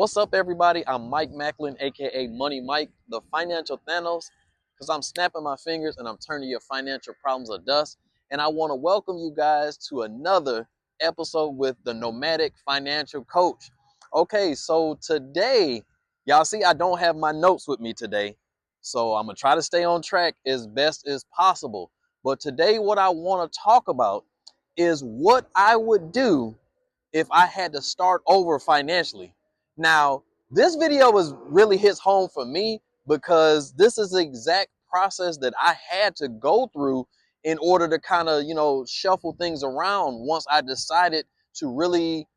What's up, everybody? I'm Mike Macklin, aka Money Mike, the financial Thanos, because I'm snapping my fingers and I'm turning your financial problems to dust. And I want to welcome you guys to another episode with the Nomadic Financial Coach. Okay, so today, y'all see, I don't have my notes with me today, so I'm gonna try to stay on track as best as possible. But today, what I want to talk about is what I would do if I had to start over financially. Now, this video really hits home for me because this is the exact process that I had to go through in order to kind of, shuffle things around once I decided to really,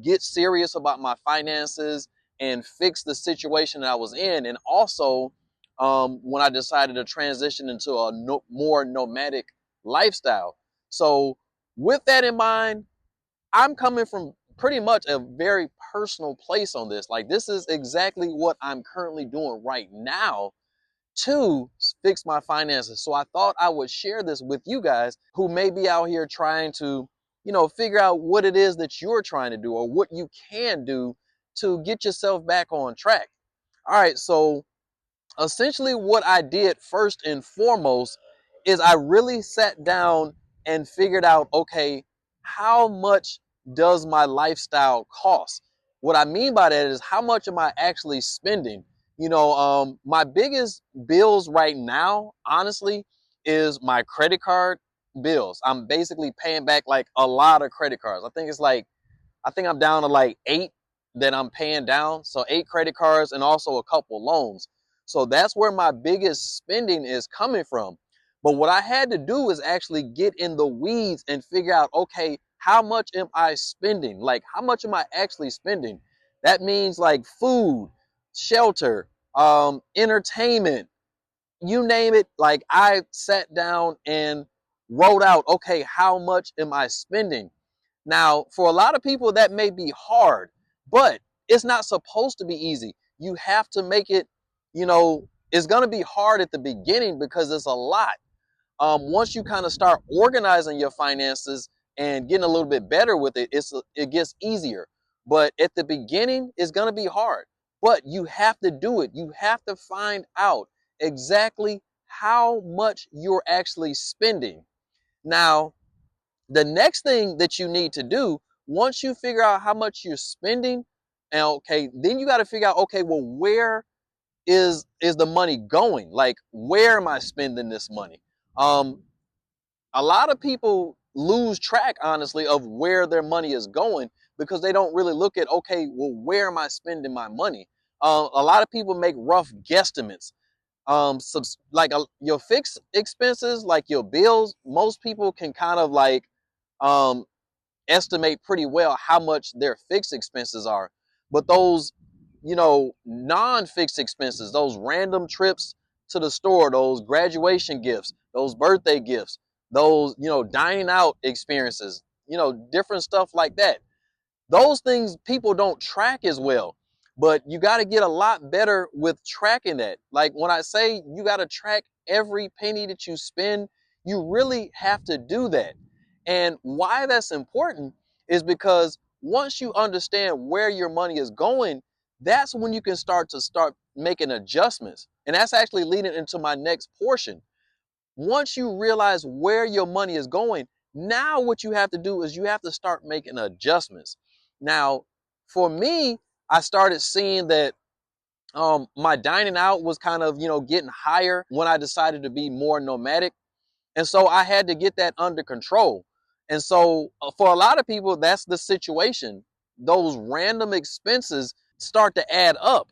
get serious about my finances and fix the situation that I was in. And also, when I decided to transition into a more nomadic lifestyle. So, with that in mind, I'm coming from pretty much a very personal place on this. Like, this is exactly what I'm currently doing right now to fix my finances. So I thought I would share this with you guys who may be out here trying to, figure out what it is that you're trying to do or what you can do to get yourself back on track. All right, so essentially what I did first and foremost is I really sat down and figured out, okay, how much does my lifestyle cost? What I mean by that is how much am I actually spending? My biggest bills right now, honestly, is my credit card bills. I'm basically paying back like a lot of credit cards. I think I'm down to like 8 that I'm paying down. So 8 credit cards and also a couple loans. So that's where my biggest spending is coming from. But what I had to do is actually get in the weeds and figure out, okay, how much am I spending? Like, how much am I actually spending? That means like food, shelter, entertainment, you name it. Like, I sat down and wrote out, okay, how much am I spending? Now, for a lot of people, that may be hard, but it's not supposed to be easy. You have to make it, it's going to be hard at the beginning because it's a lot. Once you kind of start organizing your finances and getting a little bit better with it, it gets easier. But at the beginning, it's going to be hard. But you have to do it. You have to find out exactly how much you're actually spending. Now, the next thing that you need to do, once you figure out how much you're spending, and okay, then you got to figure out, okay, well, where is the money going? Like, where am I spending this money? Um, a lot of people lose track, honestly, of where their money is going because they don't really look at, okay, well, where am I spending my money? A lot of people make rough guesstimates. Your fixed expenses, like your bills, most people can kind of like um, estimate pretty well how much their fixed expenses are. But those, non-fixed expenses, those random trips to the store, those graduation gifts, those birthday gifts, those, dining out experiences, different stuff like that. Those things people don't track as well. But you got to get a lot better with tracking that. Like, when I say you got to track every penny that you spend, you really have to do that. And why that's important is because once you understand where your money is going, that's when you can start making adjustments. And that's actually leading into my next portion. Once you realize where your money is going, now what you have to do is you have to start making adjustments. Now, for me, I started seeing that my dining out was kind of, getting higher when I decided to be more nomadic. And so I had to get that under control. And so for a lot of people, that's the situation. Those random expenses start to add up.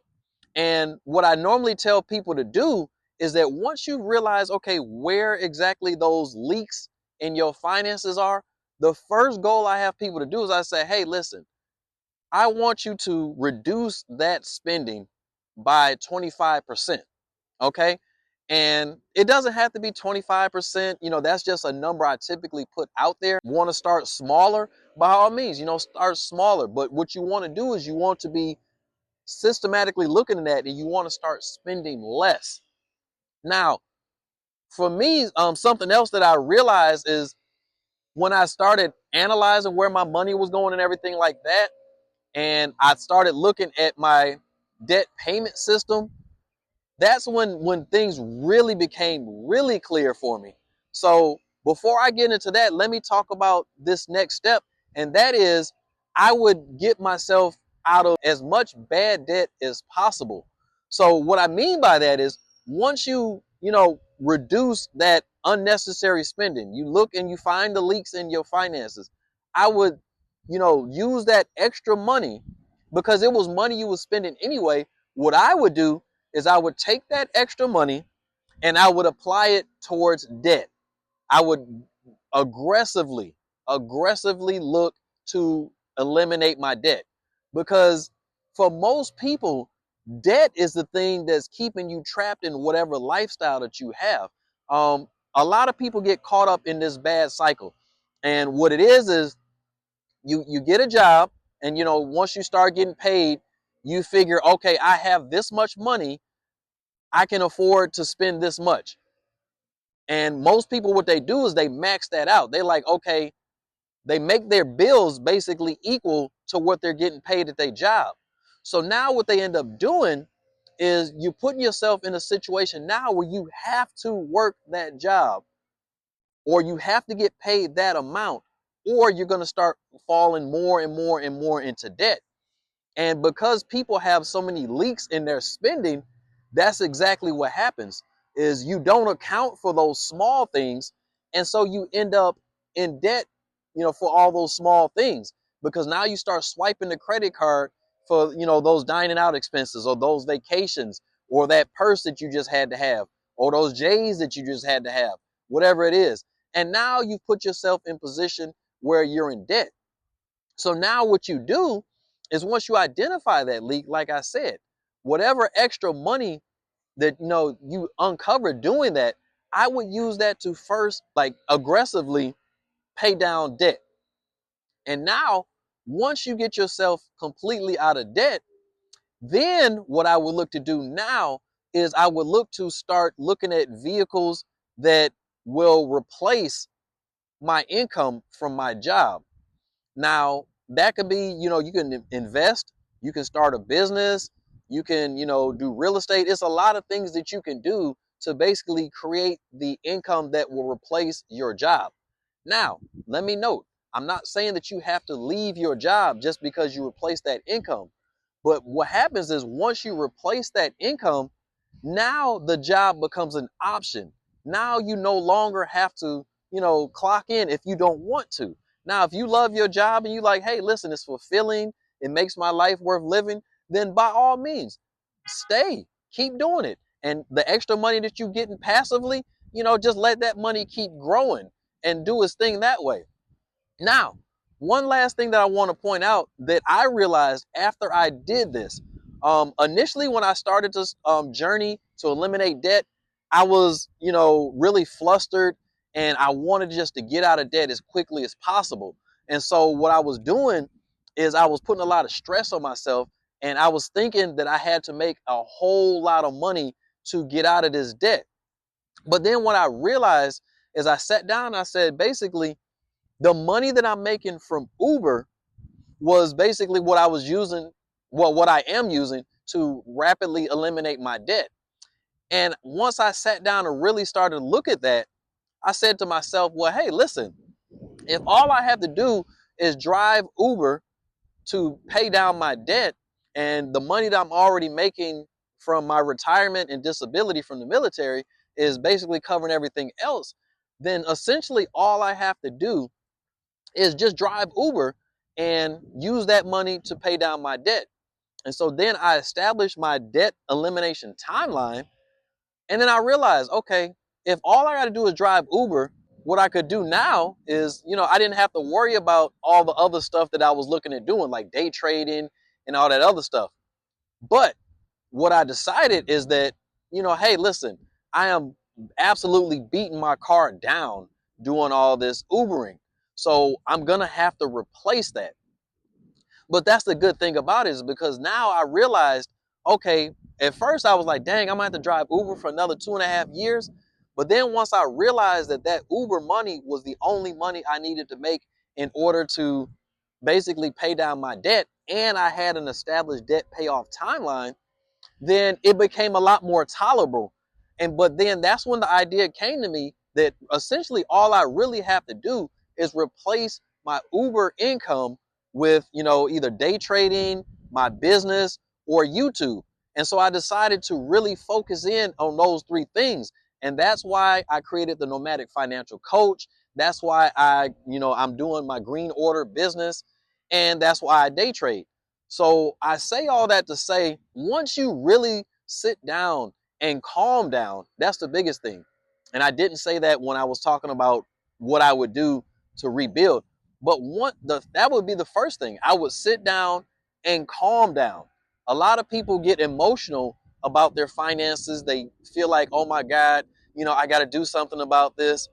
And what I normally tell people to do is that once you realize, okay, where exactly those leaks in your finances are, the first goal I have people to do is I say, hey, listen, I want you to reduce that spending by 25%. Okay. And it doesn't have to be 25%. That's just a number I typically put out there. Want to start smaller? By all means, start smaller. But what you want to do is you want to be systematically looking at that and you want to start spending less. Now, for me, something else that I realized is when I started analyzing where my money was going and everything like that, and I started looking at my debt payment system, that's when things really became really clear for me. So before I get into that, let me talk about this next step, and that is I would get myself out of as much bad debt as possible. So what I mean by that is once you reduce that unnecessary spending, you look and you find the leaks in your finances, I would use that extra money because it was money you was spending anyway. What I would do is I would take that extra money and I would apply it towards debt. I would aggressively, aggressively look to eliminate my debt because for most people, debt is the thing that's keeping you trapped in whatever lifestyle that you have. A lot of people get caught up in this bad cycle. And what it is you get a job, and once you start getting paid, you figure, okay, I have this much money, I can afford to spend this much. And most people, what they do is they max that out. They like, okay, they make their bills basically equal to what they're getting paid at their job. So now what they end up doing is you putting yourself in a situation now where you have to work that job, or you have to get paid that amount, or you're going to start falling more and more and more into debt. And because people have so many leaks in their spending, that's exactly what happens is you don't account for those small things. And so you end up in debt, for all those small things, because now you start swiping the credit card for, those dining out expenses or those vacations or that purse that you just had to have or those J's that you just had to have, whatever it is. And now you put yourself in position where you're in debt. So now what you do is once you identify that leak, like I said, whatever extra money that you uncover doing that, I would use that to first like aggressively pay down debt. And now once you get yourself completely out of debt, then what I would look to do now is I would look to start looking at vehicles that will replace my income from my job. Now, that could be, you can invest, you can start a business, you can, do real estate. It's a lot of things that you can do to basically create the income that will replace your job. Now, let me note, I'm not saying that you have to leave your job just because you replace that income. But what happens is once you replace that income, now the job becomes an option. Now you no longer have to, clock in if you don't want to. Now, if you love your job and you like, hey, listen, it's fulfilling, it makes my life worth living, then by all means, stay, keep doing it. And the extra money that you getting passively, just let that money keep growing and do its thing that way. Now, one last thing that I want to point out that I realized after I did this, initially when I started this journey to eliminate debt, I was, really flustered and I wanted just to get out of debt as quickly as possible. And so what I was doing is I was putting a lot of stress on myself, and I was thinking that I had to make a whole lot of money to get out of this debt. But then what I realized is I sat down and I said, basically, the money that I'm making from Uber was basically what I was using, well, what I am using to rapidly eliminate my debt. And once I sat down and really started to look at that, I said to myself, well, hey, listen, if all I have to do is drive Uber to pay down my debt, and the money that I'm already making from my retirement and disability from the military is basically covering everything else, then essentially all I have to do is just drive Uber and use that money to pay down my debt. And so then I established my debt elimination timeline. And then I realized, okay, if all I got to do is drive Uber, what I could do now is, I didn't have to worry about all the other stuff that I was looking at doing, like day trading and all that other stuff. But what I decided is that, hey, listen, I am absolutely beating my car down doing all this Ubering. So I'm going to have to replace that. But that's the good thing about it, is because now I realized, okay, at first I was like, dang, I'm gonna have to drive Uber for another 2.5 years. But then once I realized that that Uber money was the only money I needed to make in order to basically pay down my debt, and I had an established debt payoff timeline, then it became a lot more tolerable. But then that's when the idea came to me that essentially all I really have to do is replace my Uber income with, either day trading, my business, or YouTube. And so I decided to really focus in on those three things. And that's why I created the Nomadic Financial Coach. That's why I'm doing my green order business, and that's why I day trade. So I say all that to say, once you really sit down and calm down, that's the biggest thing. And I didn't say that when I was talking about what I would do to rebuild, but that would be the first thing. I would sit down and calm down. A lot of people get emotional about their finances. They feel like, oh my God, I got to do something about this.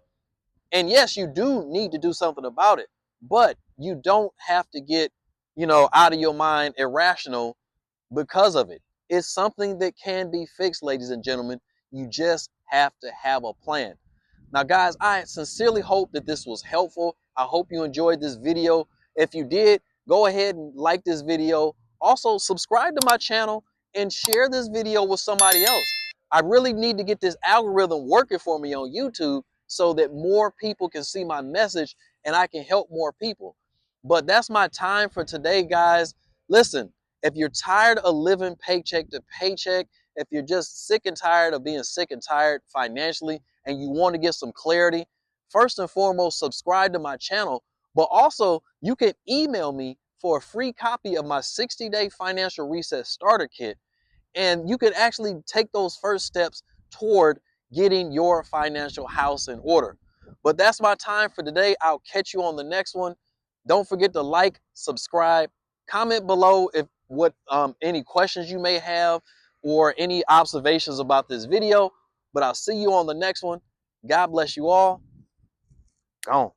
And yes, you do need to do something about it, but you don't have to get, out of your mind irrational because of it. It's something that can be fixed, ladies and gentlemen. You just have to have a plan. Now, guys, I sincerely hope that this was helpful. I hope you enjoyed this video. If you did, go ahead and like this video. Also, subscribe to my channel and share this video with somebody else. I really need to get this algorithm working for me on YouTube so that more people can see my message and I can help more people. But that's my time for today, guys. Listen, if you're tired of living paycheck to paycheck, if you're just sick and tired of being sick and tired financially, and you want to get some clarity, first and foremost, subscribe to my channel. But also, you can email me for a free copy of my 60-day financial reset starter kit. And you can actually take those first steps toward getting your financial house in order. But that's my time for today. I'll catch you on the next one. Don't forget to like, subscribe, comment below if any questions you may have or any observations about this video. But I'll see you on the next one. God bless you all. Gone.